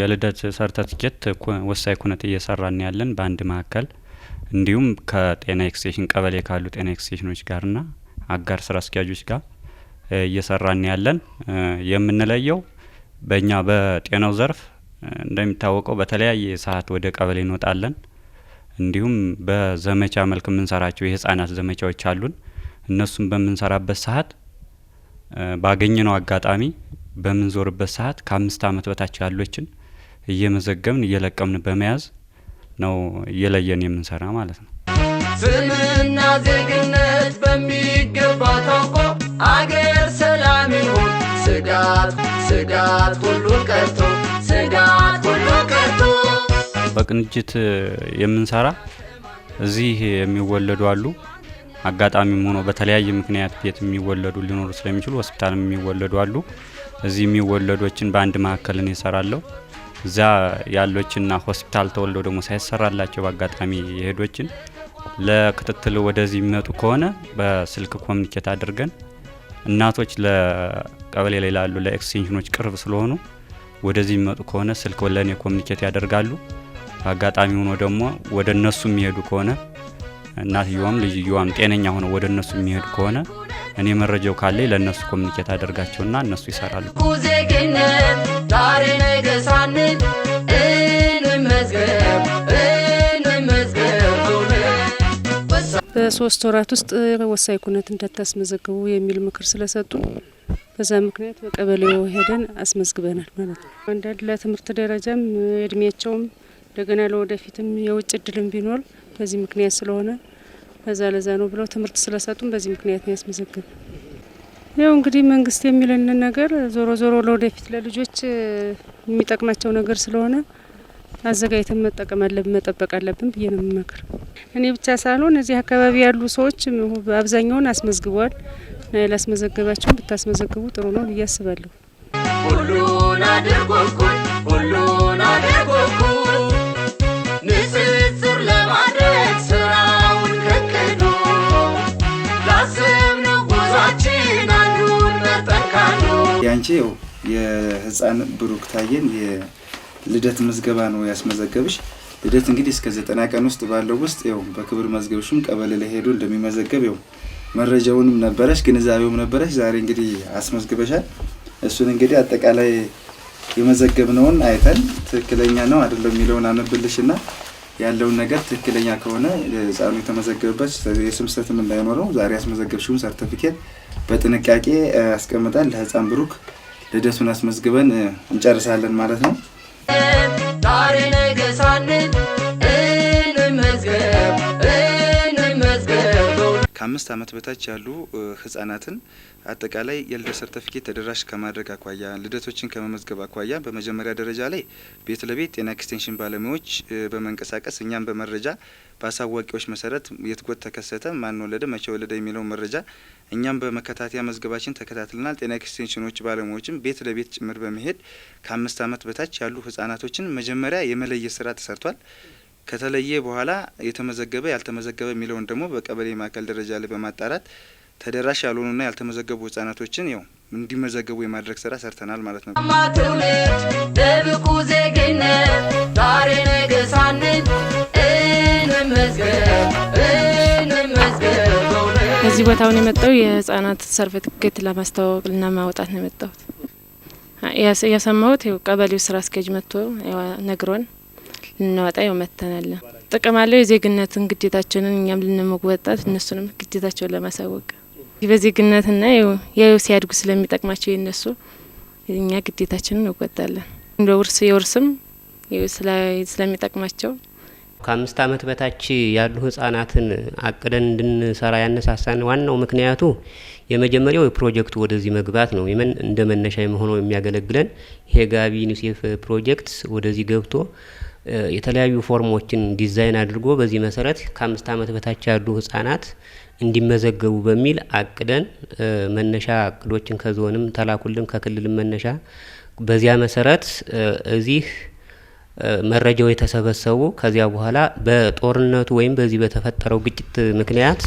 የልደት ሰርተፍኬት ወሳኝ ኩነት እየሰራን ያለን በአንድ ማዕከል እንዲሁም ከጤና ኤክስቴንሽን ቀበሌ ካሉ ጤና ኤክስቴንሽኖች ጋርና አጋር ስራ አስኪያጆች ጋር እየሰራን ያለን የምንለየው በእኛ በጤናው ዘርፍ እንደሚታወቀው በተለያየ ሰዓት ወደ ቀበሌ እንወጣለን። እንዲሁም በዘመቻ መልክ የምንሰራቸው የህፃናት ዘመቻዎች አሉን። እነሱም በምንሰራበት ሰዓት ባገኘነው አጋጣሚ በምንዞርበት ሰዓት ከ5 አመት በታች ያሉችን እየመዘገብን እየለቀምን በመያዝ ነው እየለየን የምንሰራ ማለት ነው። ስምና ዜግነት በሚገባ ታውቆ አገር ሰላም ይሁን ስጋት ሁሉ ቀርቶ በቅንጅት የምንሰራ እዚህ የሚወለዱ አሉ። አጋጣሚም ሆኖ በተለያየ ምክንያት ቤት የሚወለዱ ሊኖሩ ስለሚችሉ ሆስፒታልም የሚወለዱ አሉ። እዚህ የሚወለዶችን በአንድ ማዕከልን ይሰራለው። እዛ ያሎችና ሆስፒታል ተወልደው ደግሞ ሳይሰራላቸው በአጋጣሚ የሄዶችን ለክትትል ወደዚህ የሚመጡ ከሆነ በስልክ ኮሙኒኬት አድርገን እናቶች ለቀበሌ ላይ ላሉ ለኤክስቴንሽኖች ቅርብ ስለሆኑ ወደዚህ የሚመጡ ከሆነ ስልክ ወለኔ ኮሙኒኬት ያደርጋሉ። አጋጣሚ ሆኖ ደግሞ ወደ እነሱ የሚሄዱ ከሆነ እናትየውም ልጅየውም ጤነኛ ሆነው ወደ እነሱ የሚሄዱ ከሆነ እኔ መረጃው ካለ ለነሱ ኮሙኒኬት አደርጋቸውና እነሱ ይሰራሉ። ዜግነት ዛሬ ነገ ሳንል እንመዝገብ በ3 ወራት ውስጥ ወሳኝ ኩነት እንዳታስመዘግቡ የሚል ምክር ስለሰጡ በዛ ምክንያት በቀበሌው ሄደን አስመዝግበናል ማለት ነው። አንዳንድ ለትምህርት ደረጃም እድሜያቸውም እንደገና ለወደፊትም የውጭ እድልም ቢኖር በዚህ ምክንያት ስለሆነ ለዛ ነው ብለው ትምህርት ስለሰጡን በዚህ ምክንያት ነው ያስመዘግብ። ያው እንግዲህ መንግስት የሚለን ነገር ዞሮ ለወደፊት ለልጆች የሚጠቅማቸው ነገር ስለሆነ አዘጋጅተን መጠበቅ አለብን ብዬ ነው የምመክር። እኔ ብቻ ሳልሆን እዚህ አካባቢ ያሉ ሰዎች አብዛኛውን አስመዝግበዋል። ያላስመዘገባቸውን ብታስመዘግቡ ጥሩ ነው ብዬ አስባለሁ። ሁሉን አድርጎኩን ንጽጽር ለማድረግ ስራውን ከክዶ ላሰብነው ጉዟችን አንዱን መጠንካሉ። ያንቺው የህፃን ብሩክ ታየን የልደት ምዝገባ ነው ያስመዘገብሽ። ልደት እንግዲህ እስከ 90 ቀን ውስጥ ባለው ውስጥ ያው በክብር መዝገብሽም ቀበሌ ላይ ሄዶ እንደሚመዘገብ ያው መረጃውንም ነበረሽ ግንዛቤውም ነበረሽ። ዛሬ እንግዲህ አስመዝግበሻል። እሱን እንግዲህ አጠቃላይ የመዘገብነውን አይተን ትክክለኛ ነው አይደለም የሚለውን አነብልሽና ያለውን ነገር ትክክለኛ ከሆነ ህፃኑ የተመዘገበበት የስም ስህተትም እንዳይኖረው ዛሬ ያስመዘገብሽውን ሰርቲፊኬት በጥንቃቄ አስቀምጠን ለህፃን ብሩክ ልደቱን አስመዝግበን እንጨርሳለን ማለት ነው። ዛሬ ነገ ሳንል እንመዝገብ ከ5 አመት በታች ያሉ ህፃናትን አጠቃላይ የልደት ሰርቲፊኬት ተደራሽ ከማድረግ አኳያ ልደቶችን ከመመዝገብ አኳያ በመጀመሪያ ደረጃ ላይ ቤት ለቤት ጤና ኤክስቴንሽን ባለሙያዎች በመንቀሳቀስ እኛም በመረጃ በአሳዋቂዎች መሰረት የትጎት ተከሰተ ማን ወለደ መቼ ወለደ የሚለው መረጃ እኛም በመከታተያ መዝገባችን ተከታትለናል። ጤና ኤክስቴንሽኖች ባለሙያዎችም ቤት ለቤት ጭምር በመሄድ ከ5 አመት በታች ያሉ ህፃናቶችን መጀመሪያ የመለየት ስራ ተሰርቷል። ከተለየ በኋላ የተመዘገበ ያልተመዘገበ የሚለውን ደግሞ በቀበሌ ማዕከል ደረጃ ላይ በማጣራት ተደራሽ ያልሆኑና ያልተመዘገቡ ህፃናቶችን ያው እንዲመዘገቡ የማድረግ ስራ ሰርተናል ማለት ነው። ማትውልድ በብቁ ዜግነት ዛሬ ነገ ሳንል እንመዝገብ። እዚህ ቦታውን የመጣው የህፃናት ሰርቲፊኬት ለማስተዋወቅና ማውጣት ነው የመጣሁት። ያሰማሁት ቀበሌው ስራ አስኪያጅ መጥቶ ነግሮን ልናወጣ ይመተናል። ጥቅም አለው። የዜግነትን ግዴታችንን እኛም ልንመወጣት እነሱንም ግዴታቸውን ለማሳወቅ በዜግነትና ያው ሲያድጉ ስለሚጠቅማቸው የነሱ እኛ ግዴታችንን እንወጣለን። እንደ የውርስም ስለሚጠቅማቸው ከ5 አመት በታች ያሉ ህፃናትን አቅደን እንድንሰራ ያነሳሳን ዋናው ምክንያቱ የመጀመሪያው የፕሮጀክቱ ወደዚህ መግባት ነው። እንደ መነሻ የሆነው የሚያገለግለን ይሄ ጋቢ ዩኒሴፍ ፕሮጀክት ወደዚህ ገብቶ የተለያዩ ፎርሞችን ዲዛይን አድርጎ በዚህ መሰረት ከ5 አመት በታች ያሉ ህፃናት እንዲመዘገቡ በሚል አቅደን መነሻ አቅዶችን ከዞንም ተላኩልን ከክልልም መነሻ በዚያ መሰረት እዚህ መረጃው የተሰበሰቡ ከዚያ በኋላ በጦርነቱ ወይም በዚህ በተፈጠረው ግጭት ምክንያት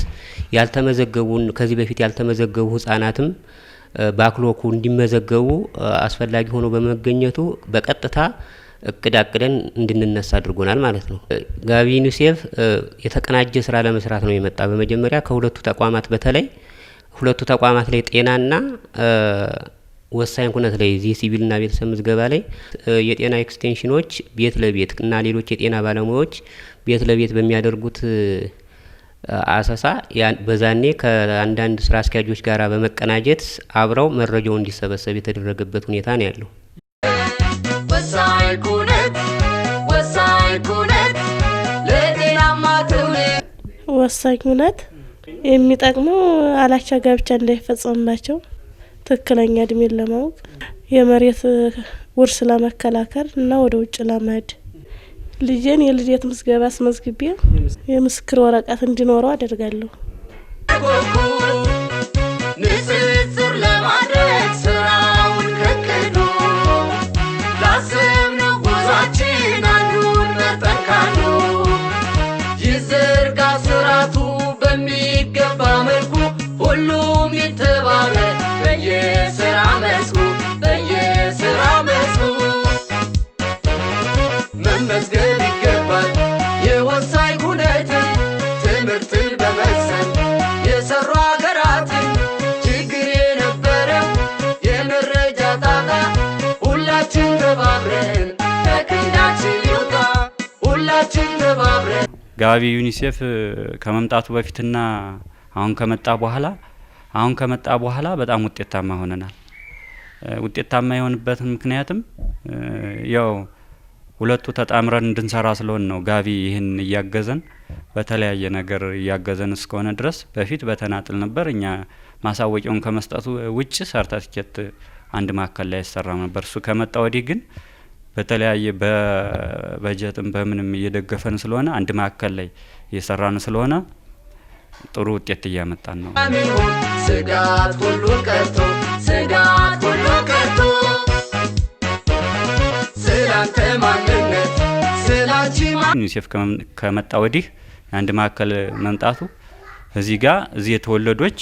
ያልተመዘገቡ ከዚህ በፊት ያልተመዘገቡ ህፃናትም ባክሎኩ እንዲመዘገቡ አስፈላጊ ሆኖ በመገኘቱ በቀጥታ እቅድ አቅደን እንድንነሳ አድርጎናል ማለት ነው። ጋቢ ዩኒሴፍ የተቀናጀ ስራ ለመስራት ነው የመጣ። በመጀመሪያ ከሁለቱ ተቋማት በተለይ ሁለቱ ተቋማት ላይ ጤናና ወሳኝ ኩነት ላይ እዚህ ሲቪልና ቤተሰብ ምዝገባ ላይ የጤና ኤክስቴንሽኖች ቤት ለቤት እና ሌሎች የጤና ባለሙያዎች ቤት ለቤት በሚያደርጉት አሰሳ በዛኔ ከአንዳንድ ስራ አስኪያጆች ጋር በመቀናጀት አብረው መረጃው እንዲሰበሰብ የተደረገበት ሁኔታ ነው ያለው። ወሳኝ ኩነት የሚጠቅመው አላቻ ጋብቻ እንዳይፈጸምባቸው ትክክለኛ እድሜን ለማወቅ የመሬት ውርስ ለመከላከል እና ወደ ውጭ ለመሄድ ልጄን የልደት ምዝገባ አስመዝግቤ የምስክር ወረቀት እንዲኖረው አደርጋለሁ። ንጽጽር ለማድረግ ስራውን ከክዶ ላሰብነው ጉዟችን አንዱን መጠንካሉ ይዘርጋ ስራቱ በሚገባ መልኩ ሁሉም ይተባበር በየስራ መስኩ መመዝገብ ይገባል። የወሳኝ ኩነት ትምህርትን በመሰል የሰሩ ሀገራትን ችግር የነበረው የመረጃ ጣጣ ሁላችን ተባብረን ከክንዳችን ይውጣ። ሁላችን ተባብረን ጋቢ ዩኒሴፍ ከመምጣቱ በፊትና አሁን ከመጣ በኋላ በጣም ውጤታማ ሆነናል። ውጤታማ የሆንበት ምክንያትም ያው ሁለቱ ተጣምረን እንድንሰራ ስለሆነ ነው። ጋቢ ይህን እያገዘን በተለያየ ነገር እያገዘን እስከሆነ ድረስ በፊት በተናጥል ነበር። እኛ ማሳወቂያውን ከመስጠቱ ውጭ ሰርተፊኬት አንድ ማዕከል ላይ ያሰራ ነበር። እሱ ከመጣ ወዲህ ግን በተለያየ በበጀትም በምንም እየደገፈን ስለሆነ አንድ ማዕከል ላይ እየሰራን ስለሆነ ጥሩ ውጤት እያመጣን ነው። ስጋት ሁሉ ቀርቶ ስላንተ ማንነት ስላንቺ ዩኒሴፍ ከመጣ ወዲህ አንድ ማዕከል መምጣቱ እዚህ የተወለዶች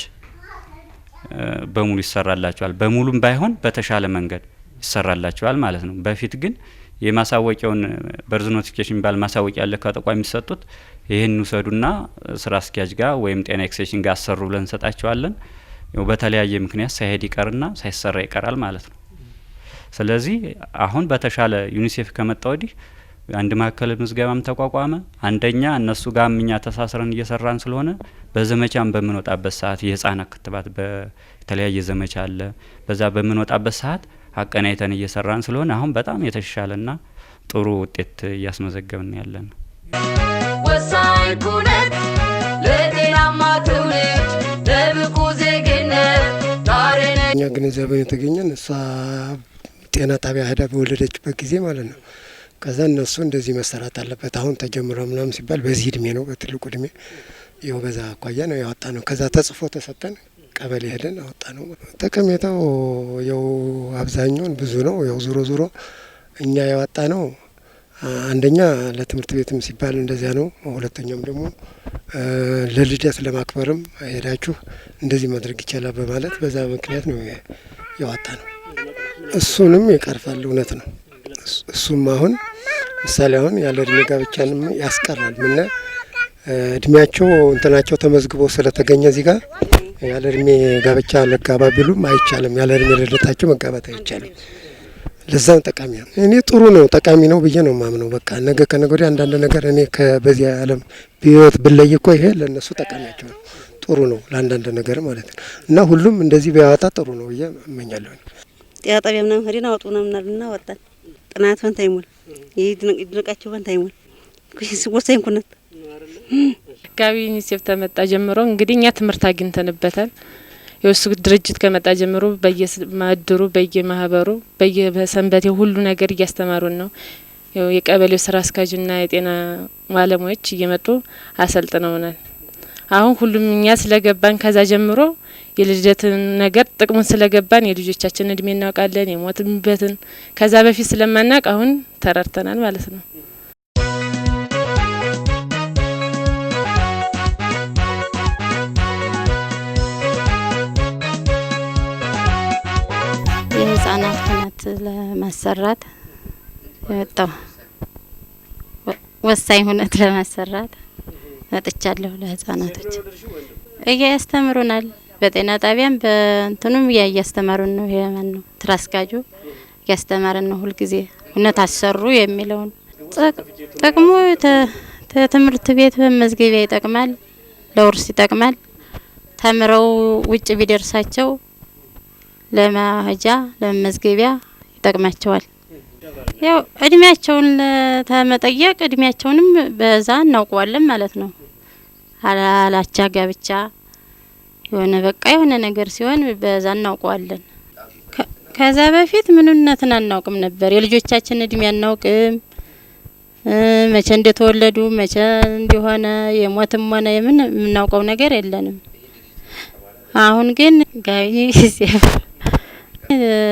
በሙሉ ይሰራላቸዋል። በሙሉም ባይሆን በተሻለ መንገድ ይሰራላቸዋል ማለት ነው። በፊት ግን የማሳወቂያውን በርዝ ኖቲፊኬሽን ባል ማሳወቂያ ያለ ከተቋም የሚሰጡት ይህን ውሰዱና ስራ አስኪያጅ ጋር ወይም ጤና ኤክስቴንሽን ጋር አሰሩ ብለን እንሰጣቸዋለን። በተለያየ ምክንያት ሳይሄድ ይቀርና ሳይሰራ ይቀራል ማለት ነው። ስለዚህ አሁን በተሻለ ዩኒሴፍ ከመጣ ወዲህ አንድ ማዕከል ምዝገባም ተቋቋመ። አንደኛ እነሱ ጋር እኛ ተሳስረን እየሰራን ስለሆነ በዘመቻም በምንወጣበት ሰዓት የህፃናት ክትባት በተለያየ ዘመቻ አለ። በዛ በምንወጣበት ሰዓት አቀናይተን እየሰራን ስለሆነ አሁን በጣም የተሻለና ጥሩ ውጤት እያስመዘገብን ያለን። ወሳኝ ኩነት ለጤናማ ትውልድ ለብቁ ዜግነት እኛ ግንዛቤ የተገኘን እሷ ጤና ጣቢያ ሄዳ በወለደችበት ጊዜ ማለት ነው። ከዛ እነሱ እንደዚህ መሰራት አለበት አሁን ተጀምሮ ምናምን ሲባል በዚህ እድሜ ነው በትልቁ እድሜ ይኸው በዛ አኳያ ነው ያወጣ ነው። ከዛ ተጽፎ ተሰጠን ቀበሌ ሄደን አወጣ ነው። ጠቀሜታው ያው አብዛኛውን ብዙ ነው። ያው ዞሮ እኛ ያወጣ ነው አንደኛ ለትምህርት ቤትም ሲባል እንደዚያ ነው። ሁለተኛም ደግሞ ለልደት ለማክበርም ሄዳችሁ እንደዚህ ማድረግ ይቻላል በማለት በዛ ምክንያት ነው ያወጣ ነው። እሱንም ይቀርፋል እውነት ነው። እሱም አሁን ምሳሌ አሁን ያለ እድሜ ጋብቻንም ያስቀራል። ምን እድሜያቸው እንትናቸው ተመዝግቦ ስለተገኘ እዚህ ጋር ያለ እድሜ ጋብቻ ለጋባ ቢሉም አይቻልም። ያለ እድሜ ልደታቸው መጋባት አይቻልም። ለዛም ጠቃሚ ነው። እኔ ጥሩ ነው ጠቃሚ ነው ብዬ ነው ማምነው። በቃ ነገ ከነገ ወዲያ አንዳንድ ነገር እኔ በዚህ ዓለም ቢወት ብለይ እኮ ይሄ ለነሱ ጠቃሚያቸው ነው። ጥሩ ነው ለአንዳንድ ነገር ማለት ነው። እና ሁሉም እንደዚህ ቢያወጣ ጥሩ ነው ብዬ እመኛለሁ። ጤና ጣቢያ ምናምን ሄደን አወጡ ምናምናልና ወጣን። ጥናት ፈንታ ይሙል ይድነቃቸው ፈንታ ይሙል ወሳኝ ኩነት ጋቢ ዩኒሴፍ ተመጣ ጀምሮ እንግዲህ እኛ ትምህርት አግኝተንበታል። የውሱ ድርጅት ከመጣ ጀምሮ በየማድሩ በየማህበሩ በየሰንበቴ ሁሉ ነገር እያስተማሩን ነው። የቀበሌው ስራ አስኪያጅና የጤና ባለሙያዎች እየመጡ አሰልጥነውናል። አሁን ሁሉም እኛ ስለገባን ከዛ ጀምሮ የልደትን ነገር ጥቅሙን ስለገባን የልጆቻችን እድሜ እናውቃለን። የሞትንበትን ከዛ በፊት ስለማናቅ አሁን ተረድተናል ማለት ነው። የህፃናት ኩነት ለማሰራት የወጣው ወሳኝ ሁነት ለማሰራት መጥቻለሁ። ለህፃናቶች እያስተምሩናል። በጤና ጣቢያም በእንትኑም እያስተማሩን ነው። የማን ነው ትራስካጁ እያስተማረን ነው። ሁልጊዜ ሁነት አሰሩ የሚለውን ጥቅሙ ትምህርት ቤት በመዝገቢያ ይጠቅማል፣ ለውርስ ይጠቅማል። ተምረው ውጭ ቢደርሳቸው ለማህጃ ለመዝገቢያ ይጠቅማቸዋል። ያው እድሜያቸውን ለተመጠየቅ እድሜያቸውንም በዛ እናውቀዋለን ማለት ነው። አላቻ ጋብቻ የሆነ በቃ የሆነ ነገር ሲሆን በዛ እናውቀዋለን። ከዛ በፊት ምንነትን አናውቅም ነበር። የልጆቻችን እድሜ አናውቅም። መቼ እንደተወለዱ መቼ እንደሆነ የሞትም ሆነ የምን የምናውቀው ነገር የለንም። አሁን ግን ጋቢ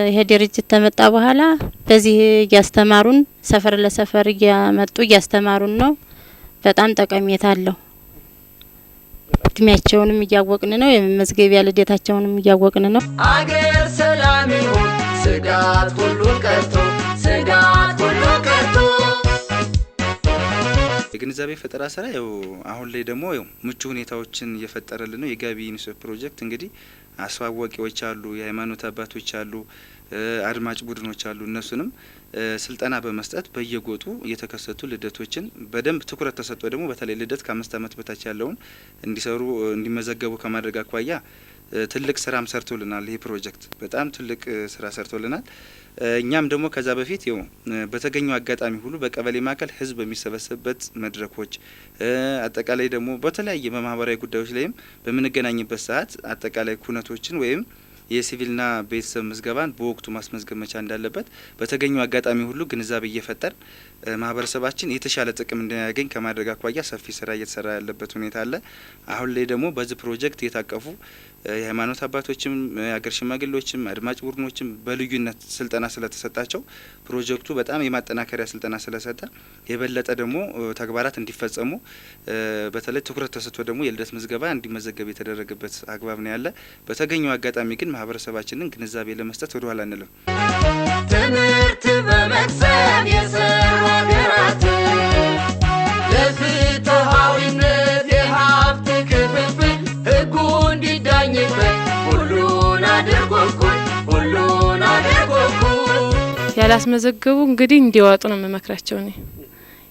ይሄ ድርጅት ተመጣ በኋላ በዚህ እያስተማሩን ሰፈር ለሰፈር እያመጡ እያስተማሩን ነው። በጣም ጠቀሜታ አለው። እድሜያቸውንም እያወቅን ነው። የመዝገቢያ ልደታቸውንም እያወቅን ነው። አገር ሰላም ይሁን ስጋት ሁሉ ቀርቶ ስጋት ሁሉ ቀርቶ የግንዛቤ ፈጠራ ስራ ያው አሁን ላይ ደግሞ ያው ምቹ ሁኔታዎችን እየፈጠረልን ነው። የጋቢ ዩኒሴፍ ፕሮጀክት እንግዲህ አስዋዋቂዎች አሉ፣ የሃይማኖት አባቶች አሉ፣ አድማጭ ቡድኖች አሉ። እነሱንም ስልጠና በመስጠት በየጎጡ እየተከሰቱ ልደቶችን በደንብ ትኩረት ተሰጥቶ ደግሞ በተለይ ልደት ከ5 ዓመት በታች ያለውን እንዲሰሩ እንዲመዘገቡ ከማድረግ አኳያ ትልቅ ስራም ሰርቶልናል። ይሄ ፕሮጀክት በጣም ትልቅ ስራ ሰርቶልናል። እኛም ደግሞ ከዛ በፊት ይው በተገኘው አጋጣሚ ሁሉ በቀበሌ ማዕከል ህዝብ በሚሰበሰብበት መድረኮች አጠቃላይ ደግሞ በተለያየ በማህበራዊ ጉዳዮች ላይም በምንገናኝበት ሰዓት አጠቃላይ ኩነቶችን ወይም የሲቪልና ቤተሰብ ምዝገባን በወቅቱ ማስመዝገብ መቻል እንዳለበት በተገኘው አጋጣሚ ሁሉ ግንዛቤ እየፈጠር ማህበረሰባችን የተሻለ ጥቅም እንዲያገኝ ከማድረግ አኳያ ሰፊ ስራ እየተሰራ ያለበት ሁኔታ አለ። አሁን ላይ ደግሞ በዚህ ፕሮጀክት የታቀፉ የሃይማኖት አባቶችም የአገር ሽማግሌዎችም አድማጭ ቡድኖችም በልዩነት ስልጠና ስለተሰጣቸው ፕሮጀክቱ በጣም የማጠናከሪያ ስልጠና ስለሰጠ የበለጠ ደግሞ ተግባራት እንዲፈጸሙ በተለይ ትኩረት ተሰጥቶ ደግሞ የልደት ምዝገባ እንዲመዘገብ የተደረገበት አግባብ ነው ያለ። በተገኘው አጋጣሚ ግን ማህበረሰባችንን ግንዛቤ ለመስጠት ወደ ኋላ አንልም። ትምህርት በመቅሰም የሰሩ ሀገራት ለፍትሃዊነት የሀብት ክፍፍል ህጉ እንዲዳኝበት ሁሉን አድርጎ እኩል ሁሉን አድርጎ እኩል ያላስመዘገቡ እንግዲህ እንዲያወጡ ነው መመክራቸው ነው።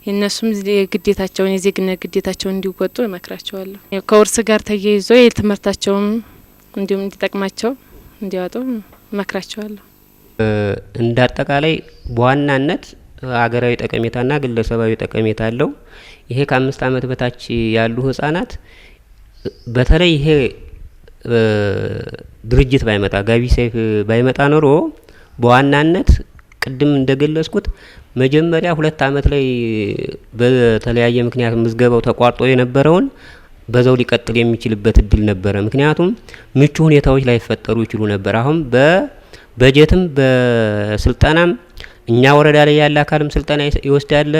የነሱም የግዴታቸውን የዜግነት ግዴታቸውን እንዲወጡ እመክራቸዋለሁ። ከውርስ ጋር ተያይዞ የትምህርታቸውም እንዲሁም እንዲጠቅማቸው እንዲያወጡ እመክራቸዋለሁ። እንደ አጠቃላይ በዋናነት ሀገራዊ ጠቀሜታና ግለሰባዊ ጠቀሜታ አለው። ይሄ ከ5 ዓመት በታች ያሉ ህጻናት በተለይ ይሄ ድርጅት ባይመጣ ጋቢ ሴፍ ባይመጣ ኖሮ በዋናነት ቅድም እንደገለጽኩት መጀመሪያ 2 ዓመት ላይ በተለያየ ምክንያት ምዝገባው ተቋርጦ የነበረውን በዛው ሊቀጥል የሚችልበት እድል ነበረ። ምክንያቱም ምቹ ሁኔታዎች ላይ ፈጠሩ ይችሉ ነበር። አሁን በበጀትም በስልጠናም እኛ ወረዳ ላይ ያለ አካልም ስልጠና ይወስዳል፣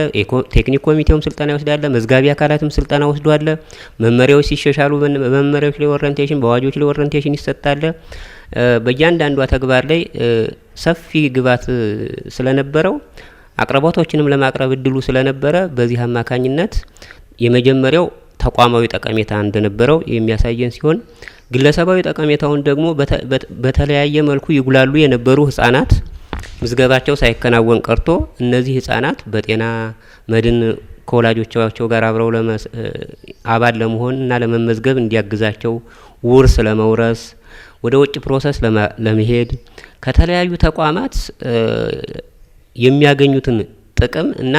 ቴክኒክ ኮሚቴውም ስልጠና ይወስዳል፣ መዝጋቢ አካላትም ስልጠና ወስዷል። መመሪያዎች ሲሻሻሉ በመመሪያዎች ላይ ኦሪንቴሽን፣ በአዋጆች ላይ ኦሪንቴሽን ይሰጣል። በእያንዳንዷ ተግባር ላይ ሰፊ ግብዓት ስለነበረው አቅርቦቶችንም ለማቅረብ እድሉ ስለነበረ በዚህ አማካኝነት የመጀመሪያው ተቋማዊ ጠቀሜታ እንደነበረው የሚያሳየን ሲሆን ግለሰባዊ ጠቀሜታውን ደግሞ በተለያየ መልኩ ይጉላሉ የነበሩ ህጻናት ምዝገባቸው ሳይከናወን ቀርቶ እነዚህ ህጻናት በጤና መድን ከወላጆቻቸው ጋር አብረው አባል ለመሆን እና ለመመዝገብ እንዲያግዛቸው ውርስ ለመውረስ ወደ ውጭ ፕሮሰስ ለመሄድ ከተለያዩ ተቋማት የሚያገኙትን ጥቅም እና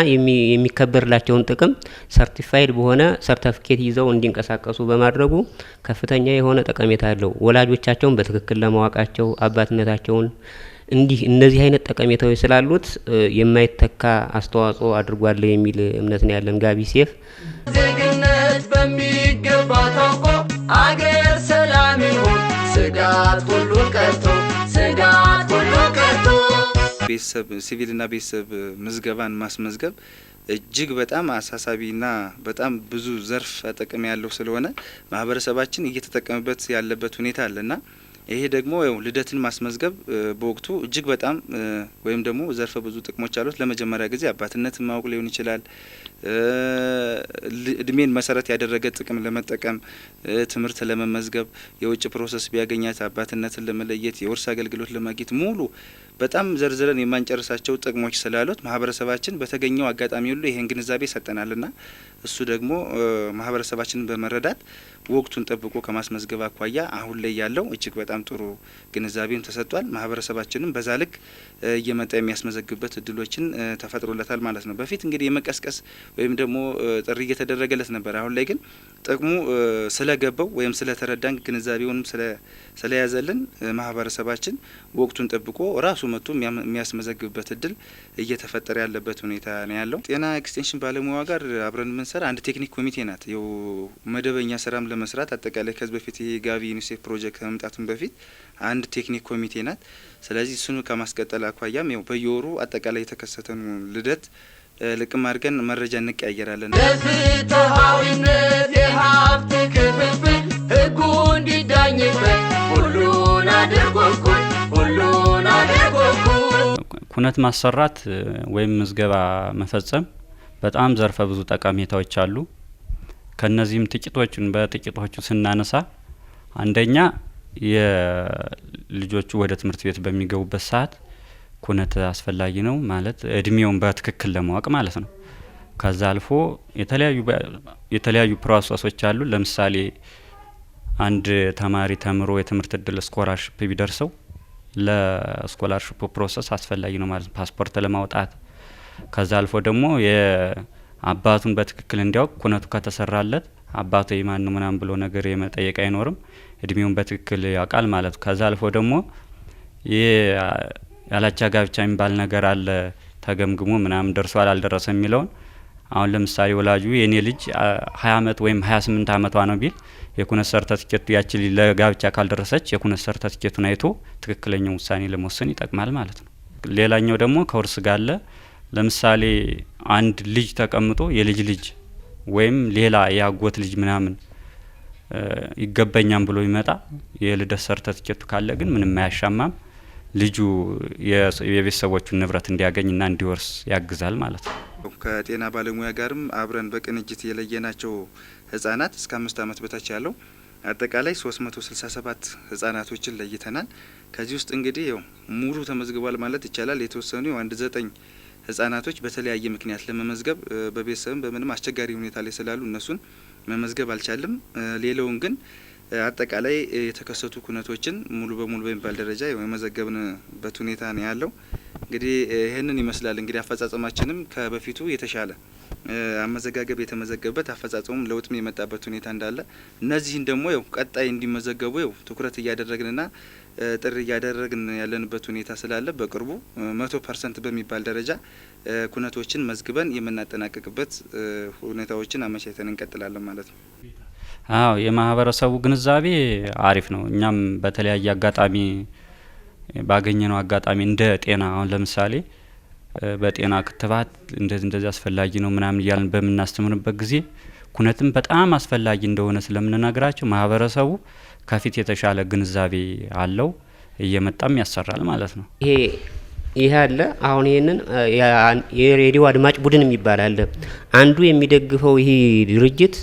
የሚከበርላቸውን ጥቅም ሰርቲፋይድ በሆነ ሰርቲፊኬት ይዘው እንዲንቀሳቀሱ በማድረጉ ከፍተኛ የሆነ ጠቀሜታ አለው። ወላጆቻቸውን በትክክል ለማወቃቸው አባትነታቸውን እንዲህ እነዚህ አይነት ጠቀሜታዎች ስላሉት የማይተካ አስተዋጽኦ አድርጓል የሚል እምነት ነው ያለን። ጋቢ ሴፍ ዜግነት በሚገባ ታውቆ አገር ሰላም ይሁን ስጋት ሁሉ ቀርቶ ስጋት ሁሉ ቀርቶ ቤተሰብ ሲቪልና ቤተሰብ ምዝገባን ማስመዝገብ እጅግ በጣም አሳሳቢና በጣም ብዙ ዘርፍ ጥቅም ያለው ስለሆነ ማህበረሰባችን እየተጠቀመበት ያለበት ሁኔታ አለና ይሄ ደግሞ ያው ልደትን ማስመዝገብ በወቅቱ እጅግ በጣም ወይም ደግሞ ዘርፈ ብዙ ጥቅሞች አሉት። ለመጀመሪያ ጊዜ አባትነትን ማወቅ ሊሆን ይችላል። እድሜን መሰረት ያደረገ ጥቅም ለመጠቀም፣ ትምህርት ለመመዝገብ፣ የውጭ ፕሮሰስ ቢያገኛት አባትነትን ለመለየት፣ የውርስ አገልግሎት ለማግኘት ሙሉ በጣም ዘርዝረን የማንጨርሳቸው ጥቅሞች ስላሉት ማህበረሰባችን በተገኘው አጋጣሚ ሁሉ ይሄን ግንዛቤ ሰጠናልና እሱ ደግሞ ማህበረሰባችንን በመረዳት ወቅቱን ጠብቆ ከማስመዝገብ አኳያ አሁን ላይ ያለው እጅግ በጣም ጥሩ ግንዛቤም ተሰጥቷል። ማህበረሰባችንም በዛ ልክ እየመጣ የሚያስመዘግብበት እድሎችን ተፈጥሮለታል ማለት ነው። በፊት እንግዲህ የመቀስቀስ ወይም ደግሞ ጥሪ እየተደረገለት ነበር። አሁን ላይ ግን ጥቅሙ ስለገባው ወይም ስለተረዳን ግንዛቤውንም ስለያዘልን ማህበረሰባችን ወቅቱን ጠብቆ ራሱ መጥቶ የሚያስመዘግብበት እድል እየተፈጠረ ያለበት ሁኔታ ነው ያለው። ጤና ኤክስቴንሽን ባለሙያ ጋር አብረን የምንሰራ አንድ ቴክኒክ ኮሚቴ ናት። ይኸው መደበኛ ስራም ለመስራት አጠቃላይ ከዚህ በፊት ይሄ ጋቢ ዩኒሴፍ ፕሮጀክት ከመምጣቱም በፊት አንድ ቴክኒክ ኮሚቴ ናት። ስለዚህ እሱን ከማስቀጠል አኳያም ያው በየወሩ አጠቃላይ የተከሰተን ልደት ልቅም አድርገን መረጃ እንቀያየራለን። ለፍትሃዊነት የሀብት ክፍፍል ህጉ እንዲዳኝበት ሁሉን አድርጎ እኩል ሁሉን አድርጎ እኩል ኩነት ማሰራት ወይም ምዝገባ መፈጸም በጣም ዘርፈ ብዙ ጠቀሜታዎች አሉ። ከነዚህም ጥቂቶቹን በጥቂቶቹ ስናነሳ አንደኛ የልጆቹ ወደ ትምህርት ቤት በሚገቡበት ሰዓት ኩነት አስፈላጊ ነው ማለት እድሜውን በትክክል ለማወቅ ማለት ነው። ከዛ አልፎ የተለያዩ ፕሮሰሶች አሉ። ለምሳሌ አንድ ተማሪ ተምሮ የትምህርት እድል ስኮላርሽፕ ቢደርሰው ለስኮላርሽፕ ፕሮሰስ አስፈላጊ ነው ማለት ነው፣ ፓስፖርት ለማውጣት። ከዛ አልፎ ደግሞ የአባቱን በትክክል እንዲያውቅ ኩነቱ ከተሰራለት አባቱ የማን ነው ምናምን ብሎ ነገር የመጠየቅ አይኖርም፣ እድሜውን በትክክል ያውቃል ማለት ነው። ከዛ አልፎ ደግሞ ያላቻ ጋብቻ የሚባል ነገር አለ፣ ተገምግሞ ምናምን ደርሷል አልደረሰም የሚለውን አሁን ለምሳሌ ወላጁ የኔ ልጅ 20 አመት ወይም 28 አመቷ ነው ቢል የኩነት ሰርተፊኬቱ ያቺ ለጋብቻ ካልደረሰች የኩነት ሰርተፊኬቱን አይቶ ትክክለኛው ውሳኔ ለመወሰን ይጠቅማል ማለት ነው። ሌላኛው ደግሞ ከውርስ ጋር አለ። ለምሳሌ አንድ ልጅ ተቀምጦ የልጅ ልጅ ወይም ሌላ ያጎት ልጅ ምናምን ይገባኛም ብሎ ይመጣ የልደት ሰርተፊኬቱ ካለ ግን ምንም አያሻማም፣ ልጁ የቤተሰቦቹን ንብረት እንዲያገኝና እንዲወርስ ያግዛል ማለት ነው። ከጤና ባለሙያ ጋርም አብረን በቅንጅት የለየናቸው ህጻናት እስከ 5 አመት በታች ያለው አጠቃላይ 367 ህጻናቶችን ለይተናል። ከዚህ ውስጥ እንግዲህ ያው ሙሉ ተመዝግቧል ማለት ይቻላል። የተወሰኑ 9 ህጻናቶች በተለያየ ምክንያት ለመመዝገብ በቤተሰብም በምንም አስቸጋሪ ሁኔታ ላይ ስላሉ እነሱን መመዝገብ አልቻልም። ሌላውን ግን አጠቃላይ የተከሰቱ ኩነቶችን ሙሉ በሙሉ በሚባል ደረጃ የመዘገብንበት ሁኔታ ነው ያለው። እንግዲህ ይህንን ይመስላል። እንግዲህ አፈጻጸማችንም ከበፊቱ የተሻለ አመዘጋገብ የተመዘገበበት አፈጻጸሙም ለውጥም የመጣበት ሁኔታ እንዳለ እነዚህን ደግሞ ያው ቀጣይ እንዲመዘገቡ ያው ትኩረት እያደረግንና ጥሪ እያደረግን ያለንበት ሁኔታ ስላለ በቅርቡ 100% በሚባል ደረጃ ኩነቶችን መዝግበን የምናጠናቀቅበት ሁኔታዎችን አመቻችተን እንቀጥላለን ማለት ነው። አዎ የማህበረሰቡ ግንዛቤ አሪፍ ነው። እኛም በተለያየ አጋጣሚ ባገኘነው አጋጣሚ እንደ ጤና አሁን ለምሳሌ በጤና ክትባት እንደዚህ አስፈላጊ ነው ምናምን እያልን በምናስተምርበት ጊዜ ኩነትም በጣም አስፈላጊ እንደሆነ ስለምንነግራቸው ማህበረሰቡ ከፊት የተሻለ ግንዛቤ አለው፣ እየመጣም ያሰራል ማለት ነው። ይሄ አለ። አሁን ይሄንን የሬዲዮ አድማጭ ቡድን የሚባል አለ። አንዱ የሚደግፈው ይሄ ድርጅት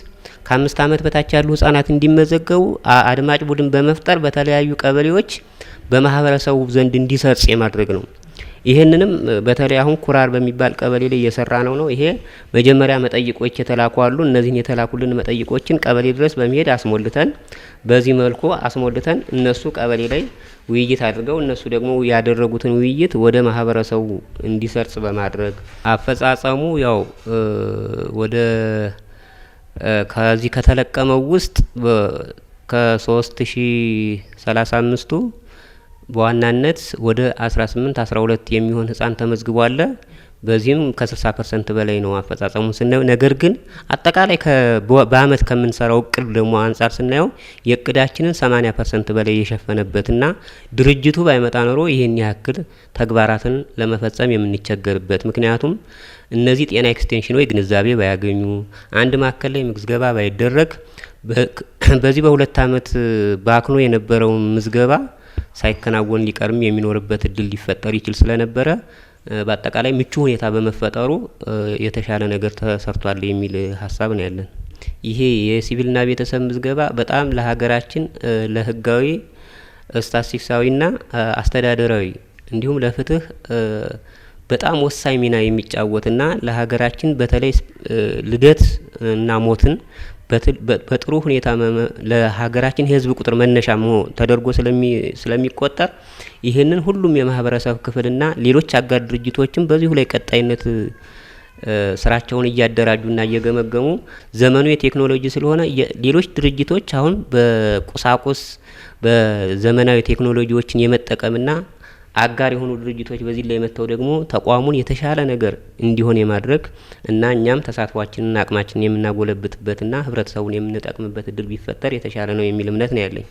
ከ5 አመት በታች ያሉ ህጻናት እንዲመዘገቡ አድማጭ ቡድን በመፍጠር በተለያዩ ቀበሌዎች በማህበረሰቡ ዘንድ እንዲሰርጽ የማድረግ ነው። ይሄንንም በተለይ አሁን ኩራር በሚባል ቀበሌ ላይ እየሰራ ነው። ይሄ መጀመሪያ መጠይቆች የተላኩ አሉ። እነዚህን የተላኩልን መጠይቆችን ቀበሌ ድረስ በመሄድ አስሞልተን በዚህ መልኩ አስሞልተን እነሱ ቀበሌ ላይ ውይይት አድርገው እነሱ ደግሞ ያደረጉትን ውይይት ወደ ማህበረሰቡ እንዲሰርጽ በማድረግ አፈጻጸሙ ያው ወደ ከዚህ ከተለቀመው ውስጥ ከ3035ቱ በዋናነት ወደ 18-12 የሚሆን ህጻን ተመዝግቧል። በዚህም ከ60% በላይ ነው አፈጻጸሙን ስናየው። ነገር ግን አጠቃላይ በአመት ከምንሰራው እቅድ ደግሞ አንጻር ስናየው የእቅዳችንን 80% በላይ የሸፈነበትና ድርጅቱ ባይመጣ ኖሮ ይህን ያክል ተግባራትን ለመፈጸም የምንቸገርበት፣ ምክንያቱም እነዚህ ጤና ኤክስቴንሽን ወይ ግንዛቤ ባያገኙ አንድ ማዕከል ላይ ምዝገባ ባይደረግ በዚህ በ2 አመት ባክኖ የነበረው ምዝገባ ሳይከናወን ሊቀርም የሚኖርበት እድል ሊፈጠር ይችል ስለነበረ በአጠቃላይ ምቹ ሁኔታ በመፈጠሩ የተሻለ ነገር ተሰርቷል የሚል ሀሳብ ነው ያለን። ይሄ የሲቪልና ቤተሰብ ምዝገባ በጣም ለሀገራችን ለህጋዊ ስታቲስቲክሳዊና አስተዳደራዊ እንዲሁም ለፍትህ በጣም ወሳኝ ሚና የሚጫወትና ለሀገራችን በተለይ ልደት እና ሞትን በጥሩ ሁኔታ ለሀገራችን የህዝብ ቁጥር መነሻ ተደርጎ ስለሚቆጠር ይህንን ሁሉም የማህበረሰብ ክፍልና ሌሎች አጋር ድርጅቶችም በዚሁ ላይ ቀጣይነት ስራቸውን እያደራጁና እየገመገሙ ዘመኑ የቴክኖሎጂ ስለሆነ ሌሎች ድርጅቶች አሁን በቁሳቁስ በዘመናዊ ቴክኖሎጂዎችን የመጠቀምና አጋር የሆኑ ድርጅቶች በዚህ ላይ መተው ደግሞ ተቋሙን የተሻለ ነገር እንዲሆን የማድረግ እና እኛም ተሳትፏችንና አቅማችንን የምናጎለብትበትና ህብረተሰቡን የምንጠቅምበት እድል ቢፈጠር የተሻለ ነው የሚል እምነት ነው ያለኝ።